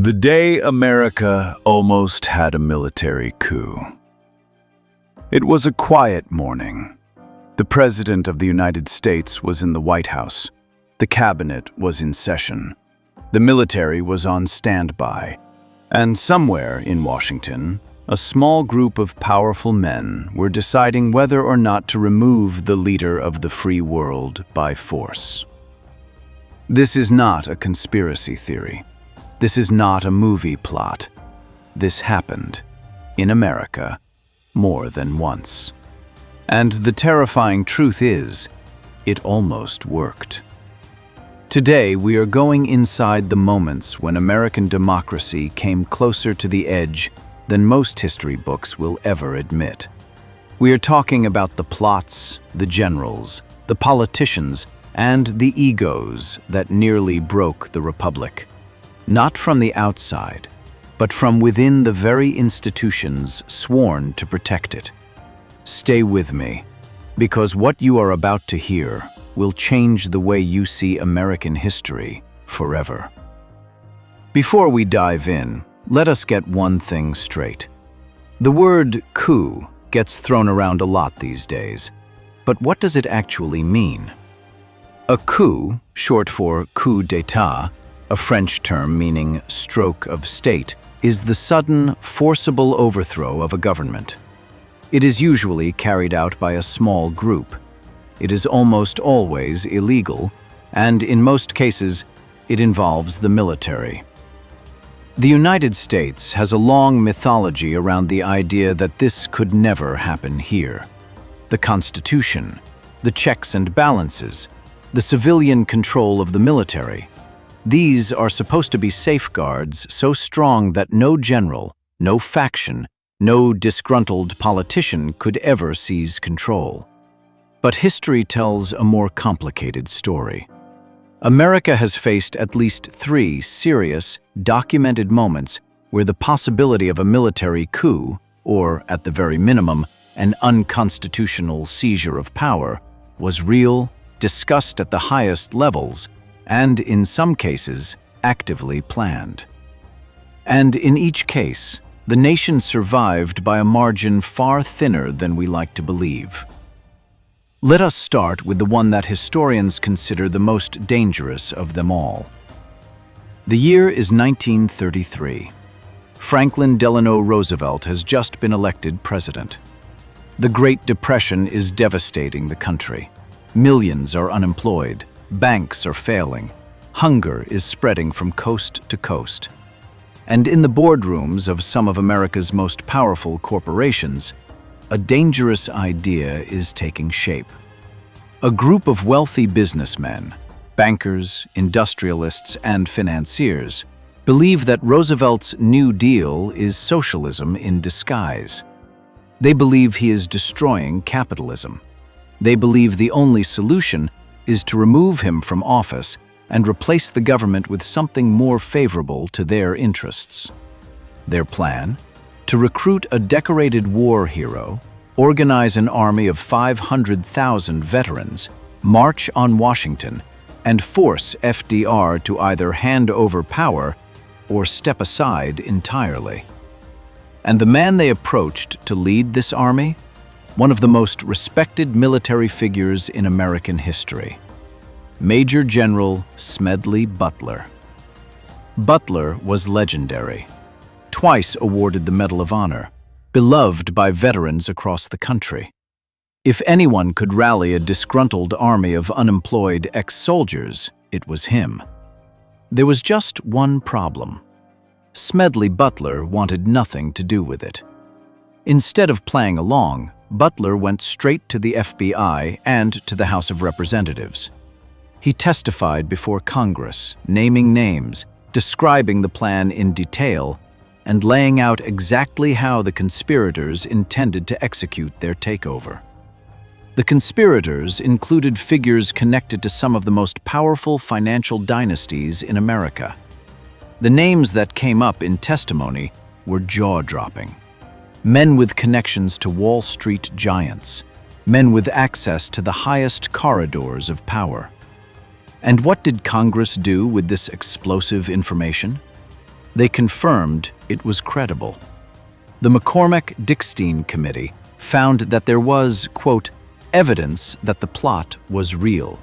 The day America almost had a military coup. It was a quiet morning. The President of the United States was in the White House. The cabinet was in session. The military was on standby. And somewhere in Washington, a small group of powerful men were deciding whether or not to remove the leader of the free world by force. This is not a conspiracy theory. This is not a movie plot. This happened in America more than once. And the terrifying truth is, it almost worked. Today, we are going inside the moments when American democracy came closer to the edge than most history books will ever admit. We are talking about the plots, the generals, the politicians, and the egos that nearly broke the republic. Not from the outside, but from within the very institutions sworn to protect it. Stay with me, because what you are about to hear will change the way you see American history forever. Before we dive in, let us get one thing straight. The word coup gets thrown around a lot these days, but what does it actually mean? A coup, short for coup d'état, a French term meaning stroke of state, is the sudden, forcible overthrow of a government. It is usually carried out by a small group. It is almost always illegal, and in most cases, it involves the military. The United States has a long mythology around the idea that this could never happen here. The Constitution, the checks and balances, the civilian control of the military. These are supposed to be safeguards so strong that no general, no faction, no disgruntled politician could ever seize control. But history tells a more complicated story. America has faced at least 3 serious, documented moments where the possibility of a military coup, or at the very minimum, an unconstitutional seizure of power, was real, discussed at the highest levels, and in some cases, actively planned. And in each case, the nation survived by a margin far thinner than we like to believe. Let us start with the one that historians consider the most dangerous of them all. The year is 1933. Franklin Delano Roosevelt has just been elected president. The Great Depression is devastating the country. Millions are unemployed. Banks are failing. Hunger is spreading from coast to coast. And in the boardrooms of some of America's most powerful corporations, a dangerous idea is taking shape. A group of wealthy businessmen, bankers, industrialists, and financiers, believe that Roosevelt's New Deal is socialism in disguise. They believe he is destroying capitalism. They believe the only solution is to remove him from office and replace the government with something more favorable to their interests. Their plan? To recruit a decorated war hero, organize an army of 500,000 veterans, march on Washington, and force FDR to either hand over power or step aside entirely. And the man they approached to lead this army? One of the most respected military figures in American history. Major General Smedley Butler. Butler was legendary. Twice awarded the Medal of Honor, beloved by veterans across the country. If anyone could rally a disgruntled army of unemployed ex-soldiers, it was him. There was just one problem. Smedley Butler wanted nothing to do with it. Instead of playing along, Butler went straight to the FBI and to the House of Representatives. He testified before Congress, naming names, describing the plan in detail, and laying out exactly how the conspirators intended to execute their takeover. The conspirators included figures connected to some of the most powerful financial dynasties in America. The names that came up in testimony were jaw-dropping. Men with connections to Wall Street giants, men with access to the highest corridors of power. And what did Congress do with this explosive information? They confirmed it was credible. The McCormack-Dickstein Committee found that there was, quote, evidence that the plot was real.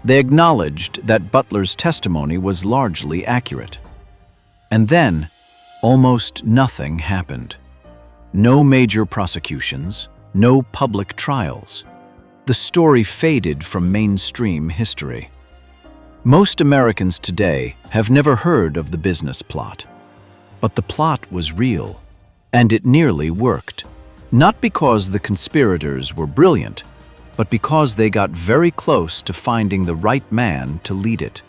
They acknowledged that Butler's testimony was largely accurate. And then, almost nothing happened. No major prosecutions, no public trials. The story faded from mainstream history. Most Americans today have never heard of the business plot. But the plot was real, and it nearly worked. Not because the conspirators were brilliant, but because they got very close to finding the right man to lead it.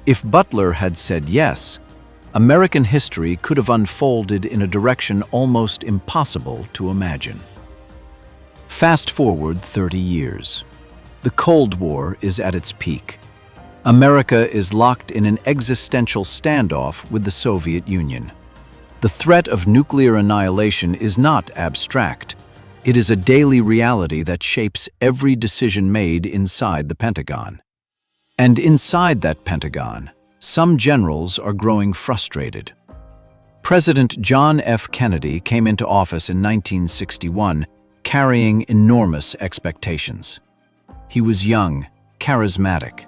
If Butler had said yes, American history could have unfolded in a direction almost impossible to imagine. Fast forward 30 years. The Cold War is at its peak. America is locked in an existential standoff with the Soviet Union. The threat of nuclear annihilation is not abstract. It is a daily reality that shapes every decision made inside the Pentagon. And inside that Pentagon, some generals are growing frustrated. President John F. Kennedy came into office in 1961, carrying enormous expectations. He was young, charismatic.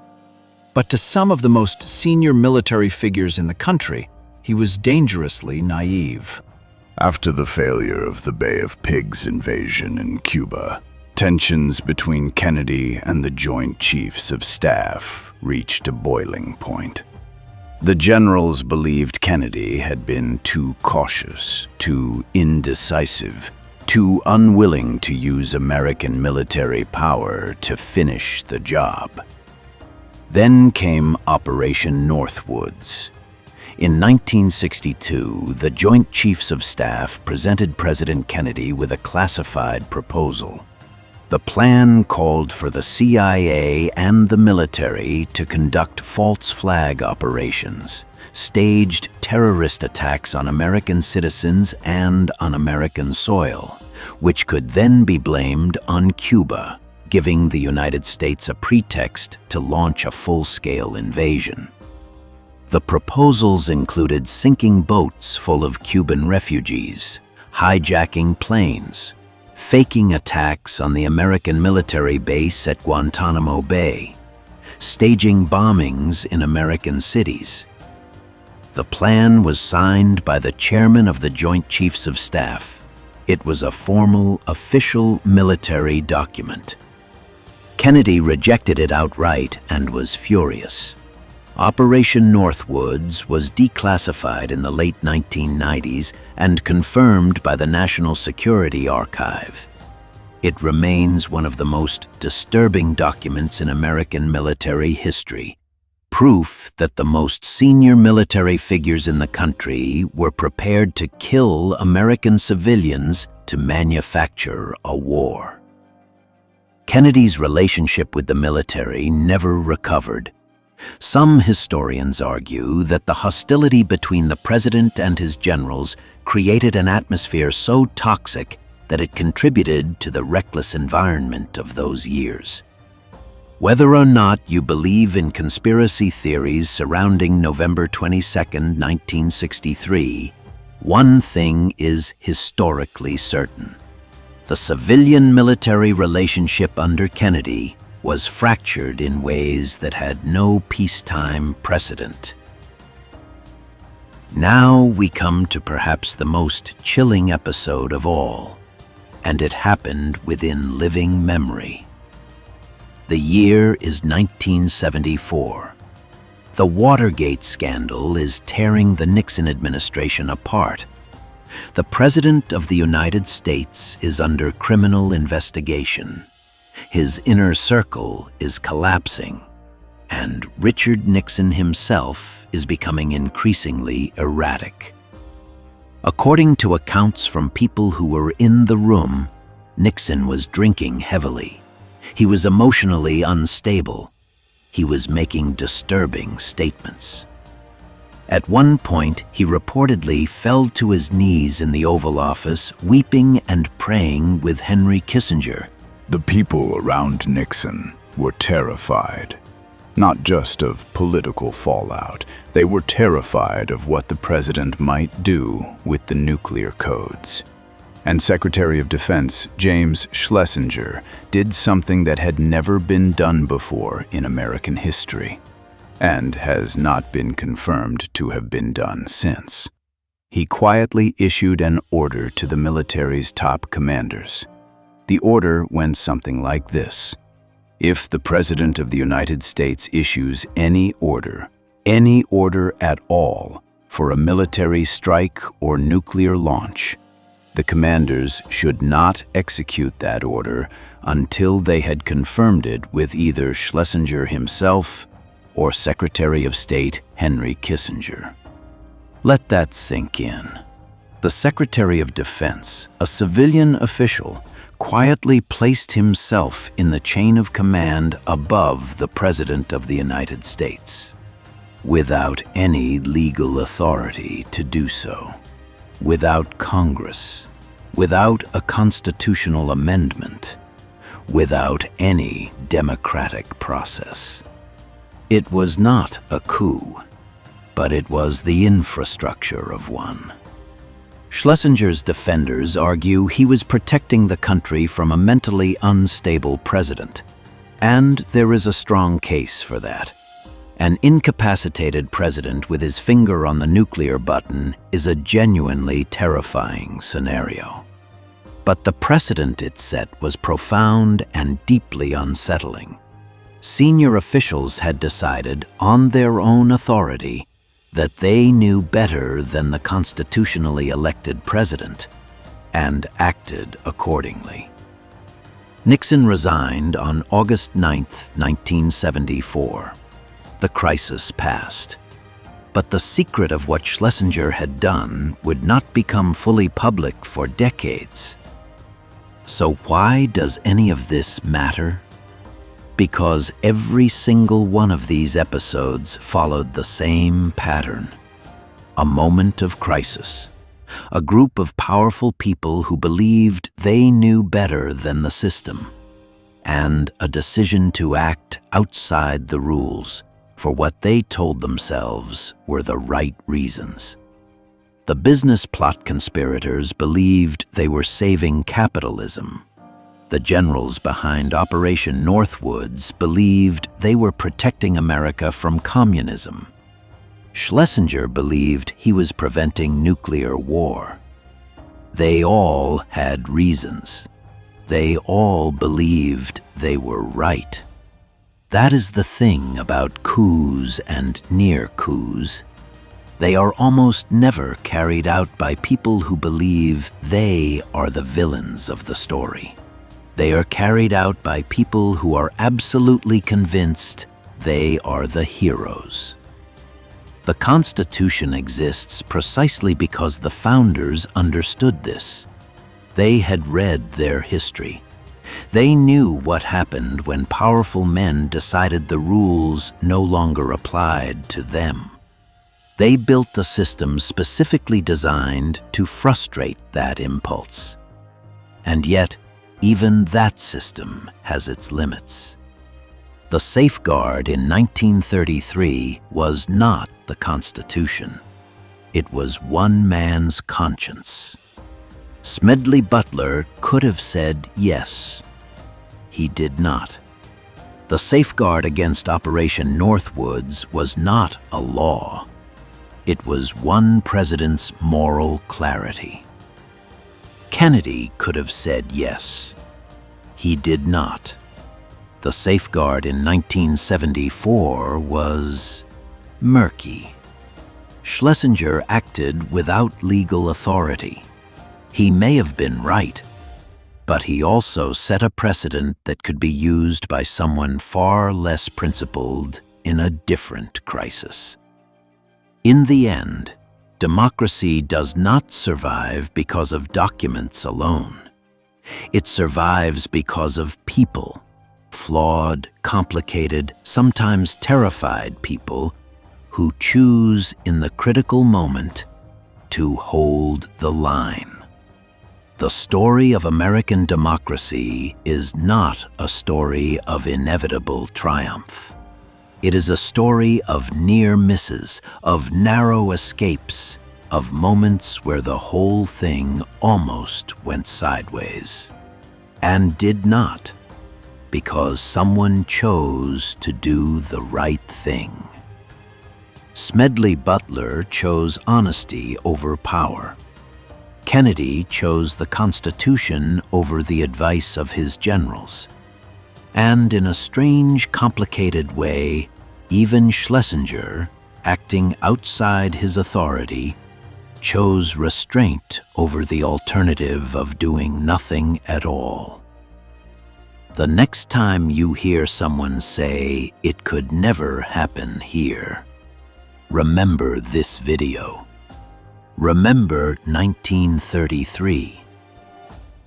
But to some of the most senior military figures in the country, he was dangerously naive. After the failure of the Bay of Pigs invasion in Cuba, tensions between Kennedy and the Joint Chiefs of Staff reached a boiling point. The generals believed Kennedy had been too cautious, too indecisive, too unwilling to use American military power to finish the job. Then came Operation Northwoods. In 1962, the Joint Chiefs of Staff presented President Kennedy with a classified proposal. The plan called for the CIA and the military to conduct false flag operations, staged terrorist attacks on American citizens and on American soil, which could then be blamed on Cuba, giving the United States a pretext to launch a full-scale invasion. The proposals included sinking boats full of Cuban refugees, hijacking planes, faking attacks on the American military base at Guantanamo Bay, staging bombings in American cities. The plan was signed by the chairman of the Joint Chiefs of Staff. It was a formal, official military document. Kennedy rejected it outright and was furious. Operation Northwoods was declassified in the late 1990s and confirmed by the National Security Archive. It remains one of the most disturbing documents in American military history, proof that the most senior military figures in the country were prepared to kill American civilians to manufacture a war. Kennedy's relationship with the military never recovered. Some historians argue that the hostility between the president and his generals created an atmosphere so toxic that it contributed to the reckless environment of those years. Whether or not you believe in conspiracy theories surrounding November 22, 1963, one thing is historically certain. The civilian-military relationship under Kennedy was fractured in ways that had no peacetime precedent. Now we come to perhaps the most chilling episode of all, and it happened within living memory. The year is 1974. The Watergate scandal is tearing the Nixon administration apart. The President of the United States is under criminal investigation. His inner circle is collapsing, and Richard Nixon himself is becoming increasingly erratic. According to accounts from people who were in the room, Nixon was drinking heavily. He was emotionally unstable. He was making disturbing statements. At one point, he reportedly fell to his knees in the Oval Office, weeping and praying with Henry Kissinger. The people around Nixon were terrified. not just of political fallout. They were terrified of what the president might do with the nuclear codes. And Secretary of Defense James Schlesinger did something that had never been done before in American history, and has not been confirmed to have been done since. He quietly issued an order to the military's top commanders. The order went something like this: if the President of the United States issues any order at all, for a military strike or nuclear launch, the commanders should not execute that order until they had confirmed it with either Schlesinger himself or Secretary of State Henry Kissinger. Let that sink in. The Secretary of Defense, a civilian official, quietly placed himself in the chain of command above the President of the United States, without any legal authority to do so, without Congress, without a constitutional amendment, without any democratic process. It was not a coup, but it was the infrastructure of one. Schlesinger's defenders argue he was protecting the country from a mentally unstable president, and there is a strong case for that. An incapacitated president with his finger on the nuclear button is a genuinely terrifying scenario. But the precedent it set was profound and deeply unsettling. Senior officials had decided, on their own authority, that they knew better than the constitutionally elected president, and acted accordingly. Nixon resigned on August 9, 1974. The crisis passed. But the secret of what Schlesinger had done would not become fully public for decades. So why does any of this matter? Because every single one of these episodes followed the same pattern. A moment of crisis. A group of powerful people who believed they knew better than the system. And a decision to act outside the rules for what they told themselves were the right reasons. The business plot conspirators believed they were saving capitalism. The generals behind Operation Northwoods believed they were protecting America from communism. Schlesinger believed he was preventing nuclear war. They all had reasons. They all believed they were right. That is the thing about coups and near coups. They are almost never carried out by people who believe they are the villains of the story. They are carried out by people who are absolutely convinced they are the heroes. The Constitution exists precisely because the founders understood this. They had read their history. They knew what happened when powerful men decided the rules no longer applied to them. They built a system specifically designed to frustrate that impulse. And yet, even that system has its limits. The safeguard in 1933 was not the Constitution. It was one man's conscience. Smedley Butler could have said yes. He did not. The safeguard against Operation Northwoods was not a law. It was one president's moral clarity. Kennedy could have said yes. He did not. The safeguard in 1974 was murky. Schlesinger acted without legal authority. He may have been right, but he also set a precedent that could be used by someone far less principled in a different crisis. In the end, democracy does not survive because of documents alone. It survives because of people, flawed, complicated, sometimes terrified people who choose in the critical moment to hold the line. The story of American democracy is not a story of inevitable triumph. It is a story of near misses, of narrow escapes, of moments where the whole thing almost went sideways. And did not, because someone chose to do the right thing. Smedley Butler chose honesty over power. Kennedy chose the Constitution over the advice of his generals. And in a strange, complicated way, even Schlesinger, acting outside his authority, chose restraint over the alternative of doing nothing at all. The next time you hear someone say, "It could never happen here," remember this video. Remember 1933.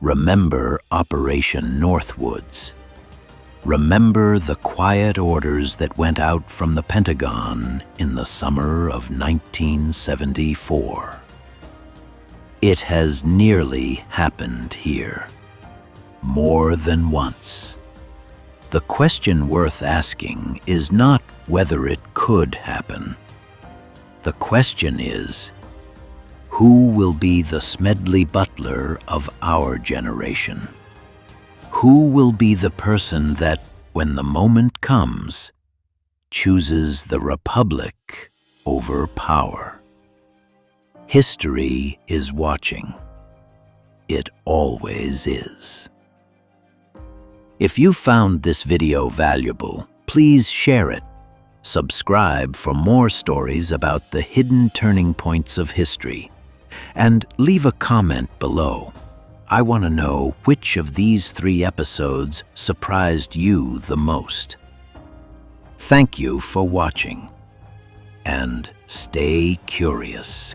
Remember Operation Northwoods. Remember the quiet orders that went out from the Pentagon in the summer of 1974. It has nearly happened here, more than once. The question worth asking is not whether it could happen. The question is, who will be the Smedley Butler of our generation? Who will be the person that, when the moment comes, chooses the republic over power? History is watching. It always is. If you found this video valuable, please share it. Subscribe for more stories about the hidden turning points of history. And leave a comment below. I want to know which of these 3 episodes surprised you the most. Thank you for watching, and stay curious.